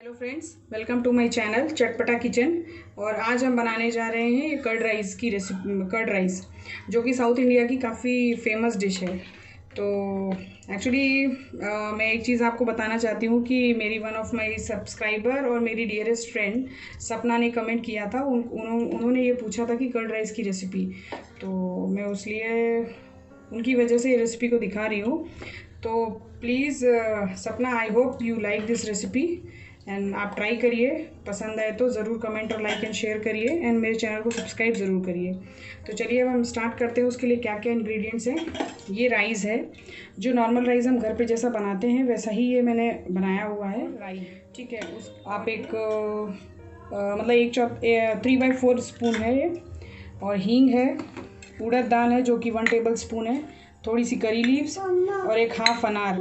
Hello friends, welcome to my channel Chatpata kitchen. और आज हम बनाने जा रहे हैं ये कर्ड राइस की रेसिपी। कर्ड राइस जो कि साउथ इंडिया की काफ़ी फेमस डिश है। तो एक्चुअली मैं एक चीज़ आपको बताना चाहती हूँ कि मेरी वन ऑफ माय सब्सक्राइबर और मेरी डियरेस्ट फ्रेंड सपना ने कमेंट किया था। उन्होंने ये पूछा था कि कर्ड राइस की रेसिपी, तो मैं इसलिए उनकी वजह से ये रेसिपी को दिखा रही हूँ। तो प्लीज़ सपना, I hope you like this recipe and आप ट्राई करिए। पसंद आए तो ज़रूर कमेंट और लाइक एंड शेयर करिए एंड मेरे चैनल को सब्सक्राइब ज़रूर करिए। तो चलिए अब हम स्टार्ट करते हैं। उसके लिए क्या क्या इंग्रेडिएंट्स हैं। ये राइस है, जो नॉर्मल राइस हम घर पे जैसा बनाते हैं वैसा ही ये मैंने बनाया हुआ है राइस। ठीक है, उस आप एक मतलब एक 3/4 स्पून है ये। और हींग है, उड़द दाल है जो कि 1 टेबल स्पून है, थोड़ी सी करी लीव्स और एक हाफ अनार,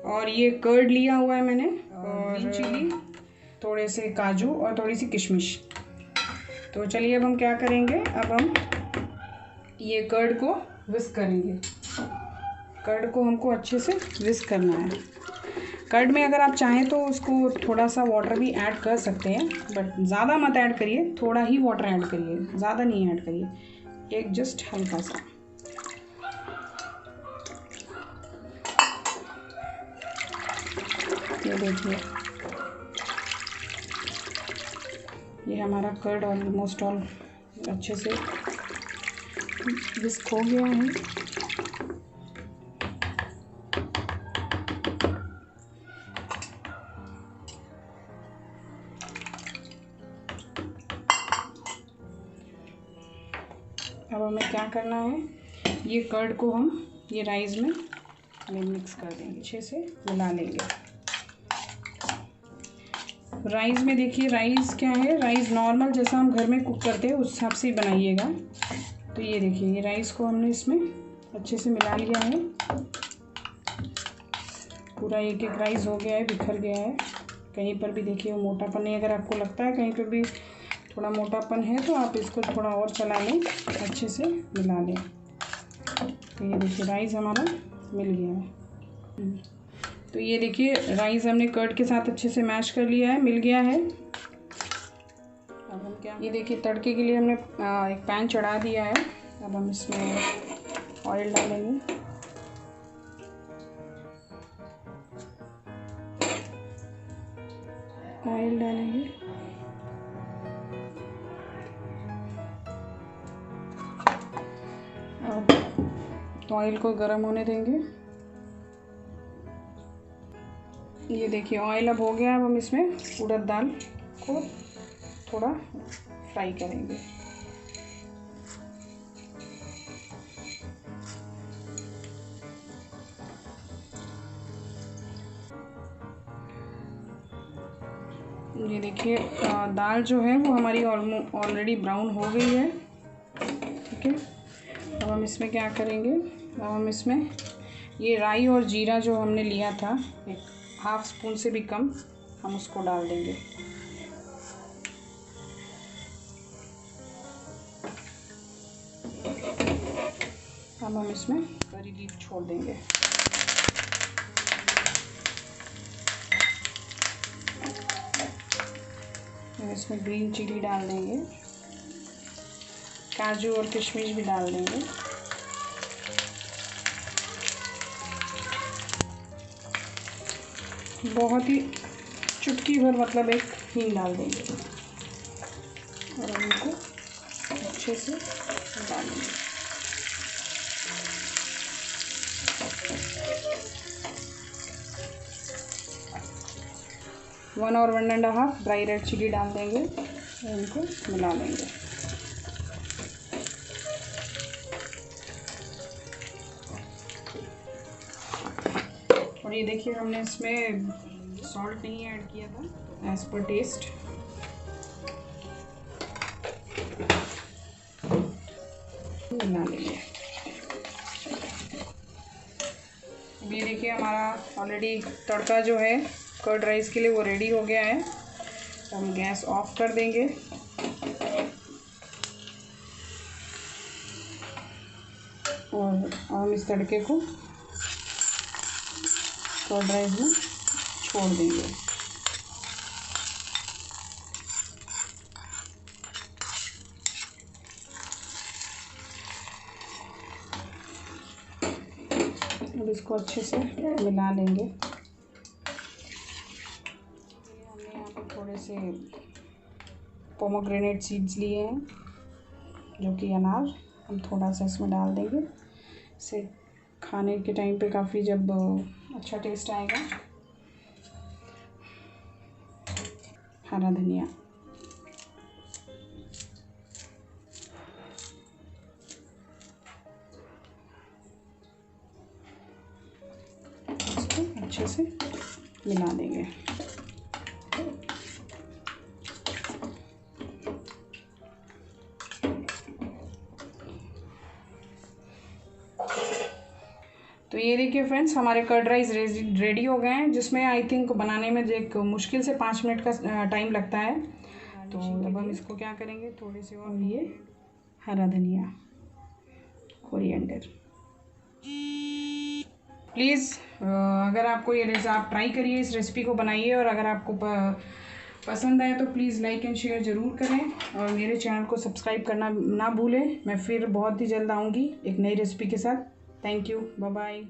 और ये कर्ड लिया हुआ है मैंने, और ग्रीन चिली, थोड़े से काजू और थोड़ी सी किशमिश। तो चलिए अब हम क्या करेंगे, अब हम ये कर्ड को विस्क करेंगे। कर्ड को हमको अच्छे से विस्क करना है। कर्ड में अगर आप चाहें तो उसको थोड़ा सा वाटर भी ऐड कर सकते हैं, बट ज़्यादा मत ऐड करिए, थोड़ा ही वाटर ऐड करिए, ज़्यादा नहीं ऐड करिए, एक जस्ट हल्का सा। ये देखिए, ये हमारा कर्ड ऑलमोस्ट ऑल अच्छे से विस्क हो गया है। अब हमें क्या करना है, ये कर्ड को हम ये राइस में मिक्स कर देंगे, अच्छे से मिला लेंगे। राइस में देखिए, राइस क्या है, राइस नॉर्मल जैसा हम घर में कुक करते हैं उस हिसाब से ही बनाइएगा। तो ये देखिए, ये राइस को हमने इसमें अच्छे से मिला लिया है। पूरा एक एक राइस हो गया है, बिखर गया है। कहीं पर भी देखिए वो मोटापन नहीं, अगर आपको लगता है कहीं पर भी थोड़ा मोटापन है तो आप इसको थोड़ा और चला लें, अच्छे से मिला लें। तो ये देखिए राइस हमारा मिल गया है। तो ये देखिए राइस हमने कर्ड के साथ अच्छे से मैश कर लिया है, मिल गया है। अब हम क्या, ये देखिए तड़के के लिए हमने एक पैन चढ़ा दिया है। अब हम इसमें ऑयल डालेंगे। ऑयल डालेंगे, अब ऑयल को गर्म होने देंगे। ये देखिए ऑयल अब हो गया। अब हम इसमें उड़द दाल को थोड़ा फ्राई करेंगे। ये देखिए दाल जो है वो हमारी ऑलरेडी ब्राउन हो गई है। ठीक है, अब हम इसमें क्या करेंगे, अब हम इसमें ये राई और जीरा जो हमने लिया था, एक हाफ स्पून से भी कम, हम उसको डाल देंगे। अब हम इसमें करी लीफ छोड़ देंगे। इसमें ग्रीन चिली डाल देंगे, काजू और किशमिश भी डाल देंगे। बहुत ही चुटकी भर, मतलब एक हींग डाल देंगे और इनको अच्छे से डालेंगे। 1 और 1.5 ड्राई रेड चिली डाल देंगे और इनको मिला लेंगे। और ये देखिए हमने इसमें सॉल्ट नहीं ऐड किया था, एज पर टेस्ट। मिला लेंगे। ये देखिए हमारा ऑलरेडी तड़का जो है कर्ड राइस के लिए वो रेडी हो गया है। हम गैस ऑफ कर देंगे और हम इस तड़के को कर्ड राइस में छोड़ देंगे। अब इसको अच्छे से मिला लेंगे। हमने यहाँ पर थोड़े से पोमोग्रेनेट सीड्स लिए हैं, जो कि अनार, हम थोड़ा सा इसमें डाल देंगे। इसे खाने के टाइम पे काफ़ी जब अच्छा टेस्ट आएगा। हरा धनिया, इसको अच्छे से मिला देंगे। तो ये देखिए फ्रेंड्स, हमारे कर्ड राइस रेडी हो गए हैं, जिसमें आई थिंक बनाने में एक मुश्किल से 5 मिनट का टाइम लगता है। तो अब हम इसको क्या करेंगे, थोड़े से और ये हरा धनिया, कोरिएंडर। प्लीज़ अगर आपको ये रेसिपी, आप ट्राई करिए, इस रेसिपी को बनाइए, और अगर आपको पसंद आए तो प्लीज़ लाइक एंड शेयर ज़रूर करें, और मेरे चैनल को सब्सक्राइब करना ना भूलें। मैं फिर बहुत ही जल्द आऊँगी एक नई रेसिपी के साथ। Thank you, bye bye.